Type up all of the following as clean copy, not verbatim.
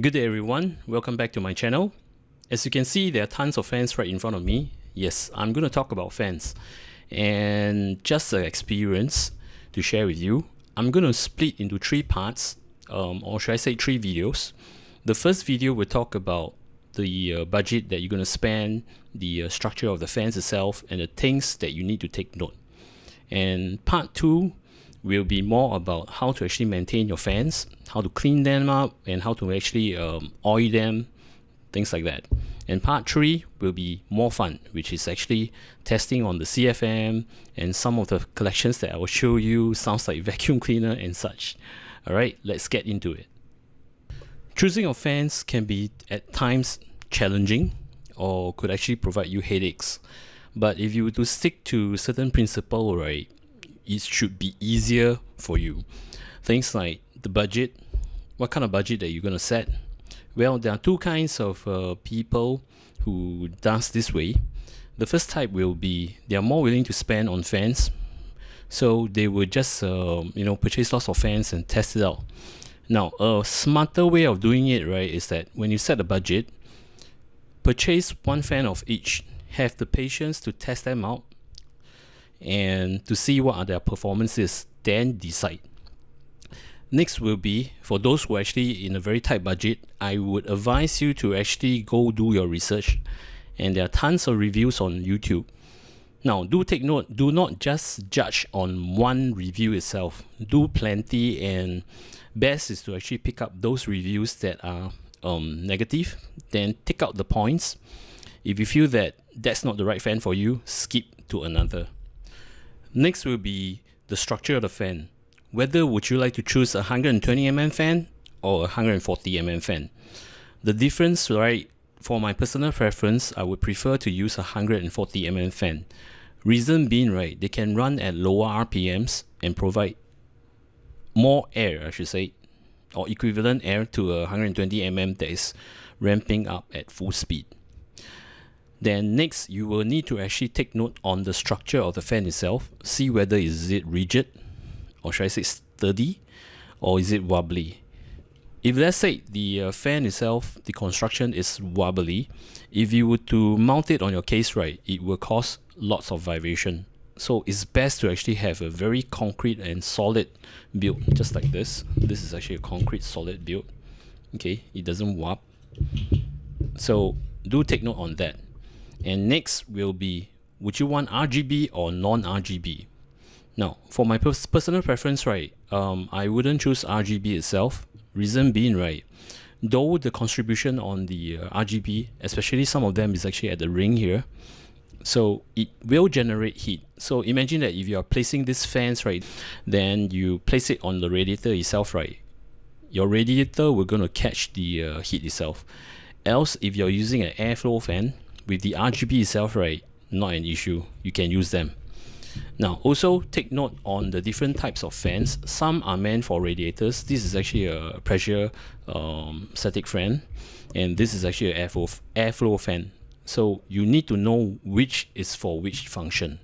Good day everyone, welcome back to my channel. As you can see, there are tons of fans right in front of me. Yes, I'm going to talk about fans and just an experience to share with you. I'm going to split into three parts, or should I say three videos. The first video will talk about the budget that you're going to spend, the structure of the fans itself, and the things that you need to take note. And part two will be more about how to actually maintain your fans, how to clean them up, and how to actually oil them, things like that. And part 3 will be more fun, which is actually testing on the CFM and some of the collections that I will show you. Sounds like vacuum cleaner and such. Alright, let's get into it. Choosing your fans can be at times challenging or could actually provide you headaches. But if you were to stick to certain principle, right, it should be easier for you. Things like the budget, what kind of budget that you're going to set. Well, there are two kinds of people who does this way. The first type will be they are more willing to spend on fans, so they will just purchase lots of fans and test it out. Now, a smarter way of doing it, right, is that when you set a budget, purchase one fan of each. Have the patience to test them out and to see what are their performances, then decide. Next will be for those who are actually in a very tight budget. I would advise you to actually go do your research, and there are tons of reviews on YouTube. Now, do take note, do not just judge on one review itself. Do plenty, and best is to actually pick up those reviews that are negative, then take out the points. If you feel that that's not the right fan for you, skip to another. Next will be the structure of the fan. Whether would you like to choose a 120mm fan or a 140mm fan? The difference, right, for my personal preference, I would prefer to use a 140mm fan. Reason being, right, they can run at lower RPMs and provide more air, I should say, or equivalent air to a 120mm that is ramping up at full speed. Then next, you will need to actually take note on the structure of the fan itself. See whether is it rigid, or should I say sturdy, or is it wobbly. If let's say the fan itself, the construction is wobbly, if you were to mount it on your case, right, it will cause lots of vibration. So it's best to actually have a very concrete and solid build, just like this. This is actually a concrete solid build. Okay, it doesn't warp. So do take note on that. And next will be, would you want RGB or non-RGB? Now, for my personal preference, right, I wouldn't choose RGB itself. Reason being, right, though the contribution on the RGB, especially some of them is actually at the ring here, so it will generate heat. So imagine that if you are placing these fans, right, then you place it on the radiator itself, right, your radiator will going to catch the heat itself. Else, if you're using an airflow fan, with the RGB itself, right, not an issue, you can use them. Now, also take note on the different types of fans. Some are meant for radiators. This is actually a pressure static fan, and this is actually an airflow fan. So you need to know which is for which function.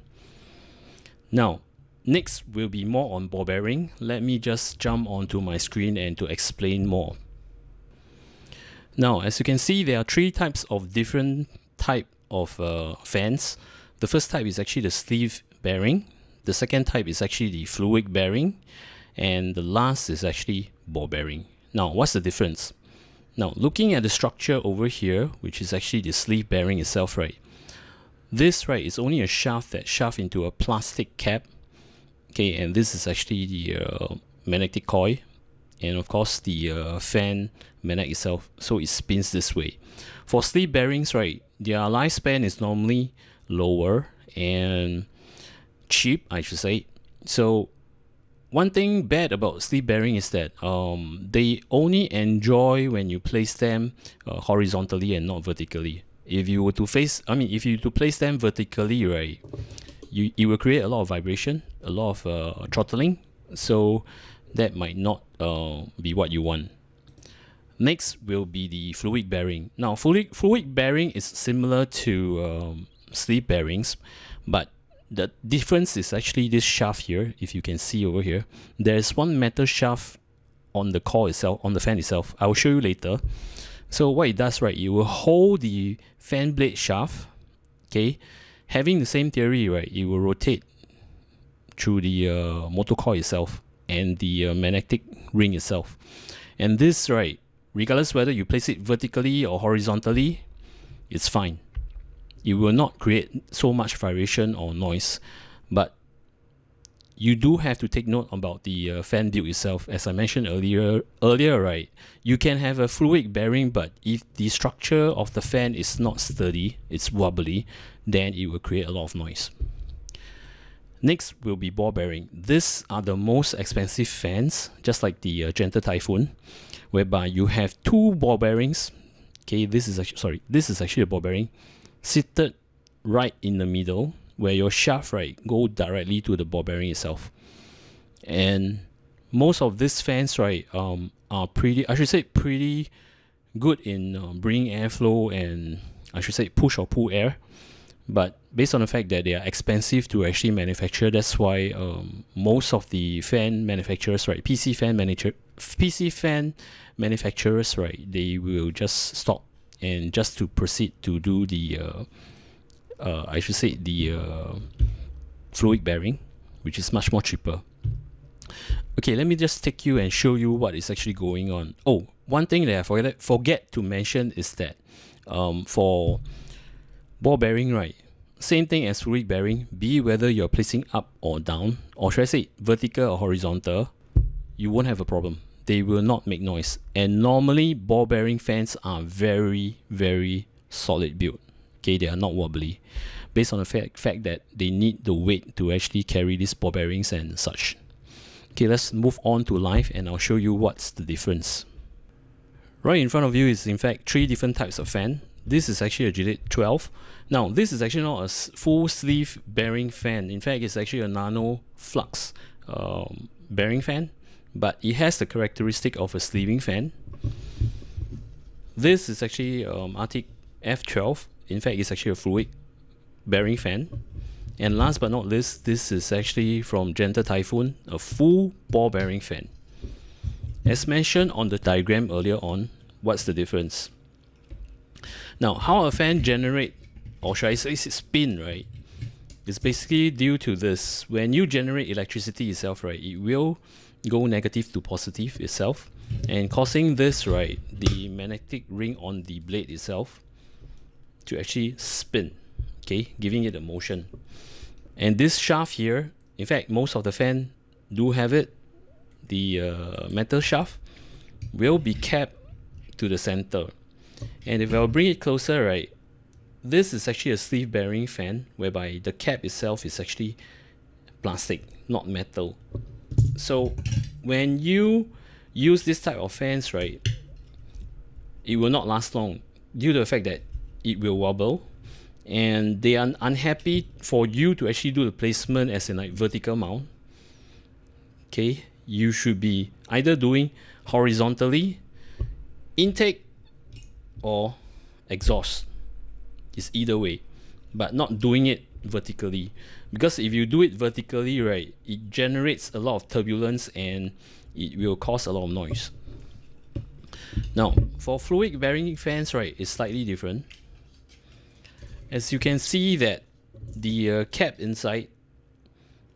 Now, next will be more on ball bearing. Let me just jump onto my screen and to explain more. Now, as you can see, there are three types of different type of fans. The first type is actually the sleeve bearing. The second type is actually the fluid bearing, and the last is actually ball bearing. Now, what's the difference? Now, looking at the structure over here, which is actually the sleeve bearing itself, right, this, right, is only a shaft that shaft into a plastic cap. Okay, and this is actually the magnetic coil, and of course the fan magnet itself, so it spins this way. For sleeve bearings, right, their lifespan is normally lower and cheap, I should say. So one thing bad about sleeve bearing is that they only enjoy when you place them horizontally and not vertically. If you were to place them vertically, right, it will create a lot of vibration, a lot of throttling. So that might not be what you want. Next will be the fluid bearing. Now, fluid bearing is similar to sleeve bearings, but the difference is actually this shaft here. If you can see over here, there is one metal shaft on the core itself, on the fan itself. I will show you later. So what it does, right, it will hold the fan blade shaft, okay, having the same theory, right, it will rotate through the motor coil itself and the magnetic ring itself. And this, right, regardless whether you place it vertically or horizontally, it's fine. It will not create so much vibration or noise, but you do have to take note about the fan build itself. As I mentioned earlier, right, you can have a fluid bearing, but if the structure of the fan is not sturdy, it's wobbly, then it will create a lot of noise. Next will be ball bearing. These are the most expensive fans, just like the Gentle Typhoon, whereby you have two ball bearings. Okay, this is actually a ball bearing seated right in the middle, where your shaft, right, go directly to the ball bearing itself. And most of these fans, right, are pretty good in bringing airflow and push or pull air. But based on the fact that they are expensive to actually manufacture, that's why most of the fan manufacturers, right, PC fan manufacturers, right, they will just stop and just to proceed to do the fluid bearing, which is much more cheaper. Okay, let me just take you and show you what is actually going on. Oh, one thing that I forget to mention is that for ball bearing, right, same thing as fluid bearing, be whether you're placing up or down, or should I say vertical or horizontal, you won't have a problem. They will not make noise. And normally ball bearing fans are very, very solid build. Okay, they are not wobbly, based on the fact that they need the weight to actually carry these ball bearings and such. Okay, let's move on to live and I'll show you what's the difference. Right in front of you is in fact 3 different types of fan. This is actually a Rgds 12. Now, this is actually not a full sleeve bearing fan. In fact, it's actually a nano flux bearing fan, but it has the characteristic of a sleeving fan. This is actually Arctic F12. In fact, it's actually a fluid bearing fan. And last but not least, this is actually from Gentle Typhoon, a full ball bearing fan. As mentioned on the diagram earlier on, what's the difference? Now, how a fan generate, or should I say spin, right, is basically due to this. When you generate electricity itself, right, it will go negative to positive itself, and causing this, right, the magnetic ring on the blade itself to actually spin, okay, giving it a motion. And this shaft here, in fact, most of the fan do have it. The metal shaft will be kept to the center. And if I'll bring it closer, right, this is actually a sleeve bearing fan, whereby the cap itself is actually plastic, not metal. So when you use this type of fans, right, it will not last long due to the fact that it will wobble, and they are unhappy for you to actually do the placement as in like vertical mount. Okay, you should be either doing horizontally, intake or exhaust. It's either way, but not doing it vertically, because if you do it vertically, right, it generates a lot of turbulence and it will cause a lot of noise. Now, for fluid bearing fans, right, it's slightly different. As you can see that the cap inside,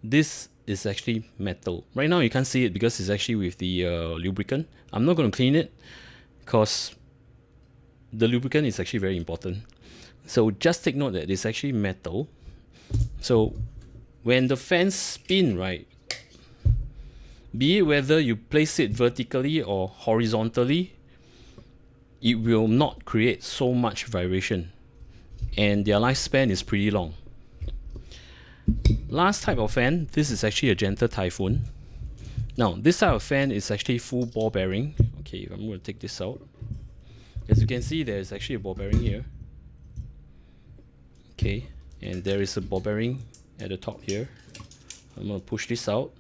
this is actually metal. Right now you can't see it because it's actually with the lubricant. I'm not going to clean it because the lubricant is actually very important. So just take note that it's actually metal. So when the fans spin, right, be it whether you place it vertically or horizontally, it will not create so much vibration, and their lifespan is pretty long. Last type of fan, this is actually a Gentle Typhoon. Now, this type of fan is actually full ball bearing. Okay, I'm going to take this out. As you can see, there's actually a ball bearing here. Okay, and there is a ball bearing at the top here. I'm going to push this out.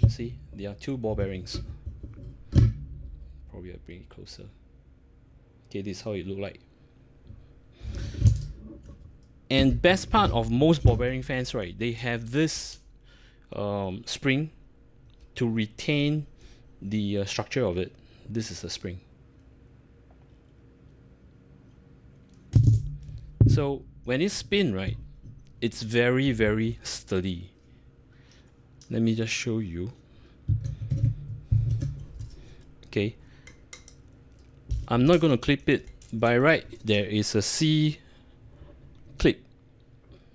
See, there are 2 ball bearings. Probably I'll bring it closer. Okay, this is how it looks like. And best part of most ball bearing fans, right, they have this spring to retain the structure of it. This is the spring. So when it spins, right, it's very, very sturdy. Let me just show you. Okay, I'm not going to clip it. By right, there is a C clip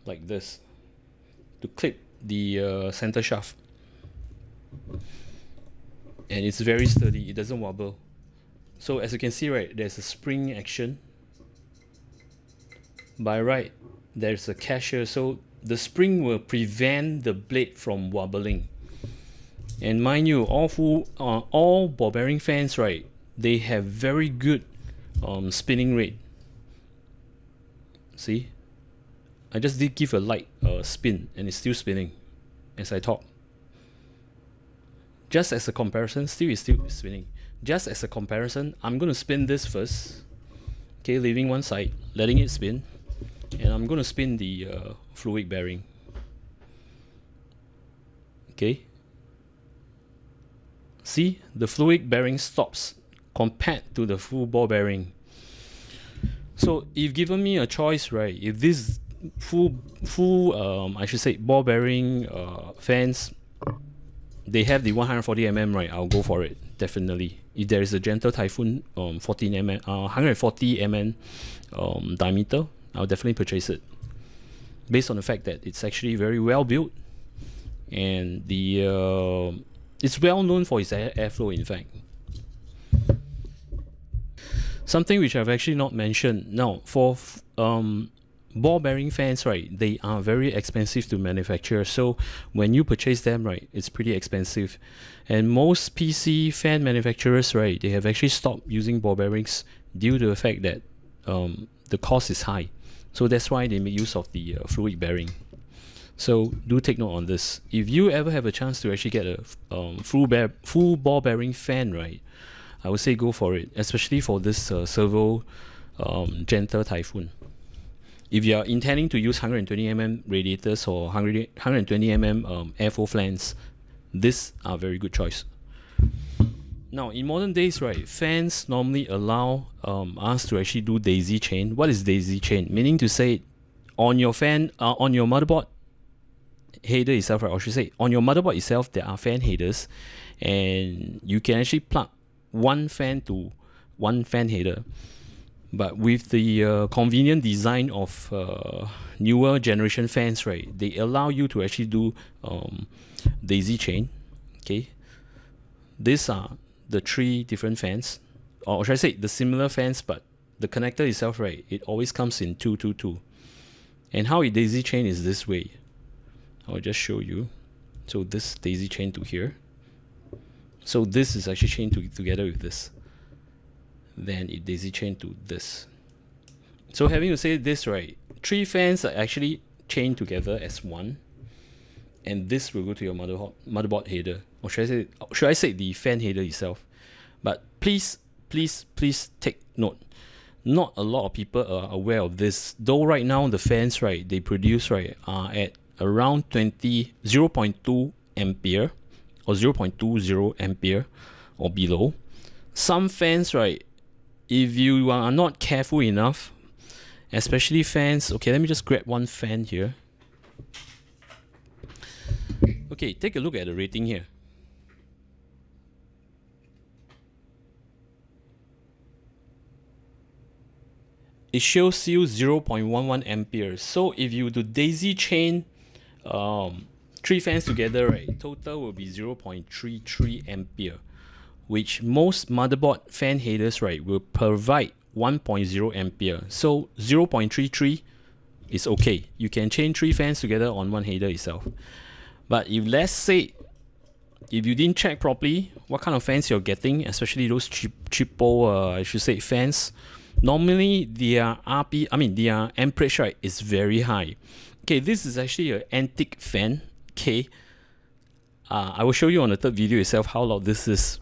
like this to clip the center shaft, and it's very sturdy. It doesn't wobble. So as you can see, right, there's a spring action. By right, there's a cashier, so the spring will prevent the blade from wobbling. And mind you, all ball bearing fans, right, they have very good spinning rate. See, I just did give a light spin and it's still spinning as I talk. Just as a comparison, still spinning. Just as a comparison, I'm going to spin this first. Okay, leaving one side, letting it spin. And I'm going to spin the fluid bearing. Okay. See, the fluid bearing stops compared to the full ball bearing. So if given me a choice, right, if this full I should say ball bearing fans, they have the 140 mm, right, I'll go for it, definitely. If there is a gentle typhoon 14 mm 140 mm diameter, I'll definitely purchase it, based on the fact that it's actually very well built, and the it's well known for its airflow. In fact, something which I've actually not mentioned now, for ball bearing fans, right, they are very expensive to manufacture. So when you purchase them, right, it's pretty expensive, and most PC fan manufacturers, right, they have actually stopped using ball bearings due to the fact that the cost is high. So that's why they make use of the fluid bearing. So do take note on this. If you ever have a chance to actually get a full ball bearing fan, right, I would say go for it, especially for this servo gentle typhoon. If you are intending to use 120 mm radiators or 120 mm airflow fans, these are very good choice. Now, in modern days, right, fans normally allow us to actually do daisy chain. What is daisy chain? Meaning to say, on your fan, on your motherboard header itself, right, or should say, on your motherboard itself, there are fan headers, and you can actually plug one fan to one fan header. But with the convenient design of newer generation fans, right, they allow you to actually do daisy chain. Okay, these are the three different fans, or should I say the similar fans, but the connector itself, right, it always comes in 222. And how it daisy chain is this way. I'll just show you. So this daisy chain to here. So this is actually chained together with this. Then it daisy chain to this. So having to say this, right, three fans are actually chained together as one, and this will go to your motherboard header, or should I say the fan header itself. But please take note, not a lot of people are aware of this, though. Right now the fans, right, they produce, right, are at around 0.2 ampere or 0.20 ampere or below. Some fans, right, if you are not careful enough, especially fans, okay, let me just grab one fan here. Okay, take a look at the rating here. It shows you 0.11 amperes. So if you do daisy chain three fans together, right, total will be 0.33 ampere, which most motherboard fan headers, right, will provide 1.0 ampere. So 0.33 is okay. You can chain three fans together on one header itself. But if, let's say, if you didn't check properly what kind of fans you're getting, especially those cheapo, I should say, fans, normally their their amperage, right, is very high. Okay, this is actually an antique fan. Okay, I will show you on the third video itself how loud this is.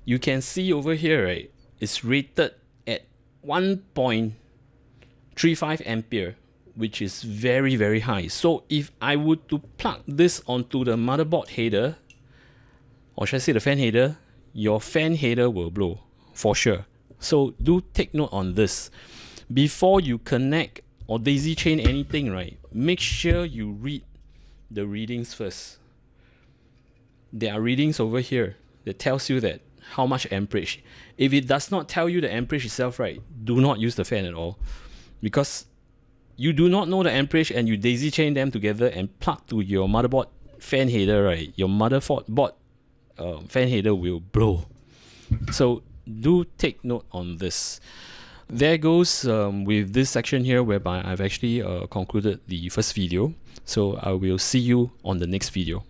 You can see over here, right, it's rated at 1.35 ampere, which is very, very high. So if I were to plug this onto the motherboard header, or should I say the fan header, your fan header will blow for sure. So do take note on this. Before you connect or daisy chain anything, right, make sure you read the readings first. There are readings over here that tells you that how much amperage. If it does not tell you the amperage itself, right, do not use the fan at all, because you do not know the amperage and you daisy chain them together and plug to your motherboard fan header, right, your motherboard fan header will blow. So do take note on this. There goes with this section here, whereby I've actually concluded the first video. So I will see you on the next video.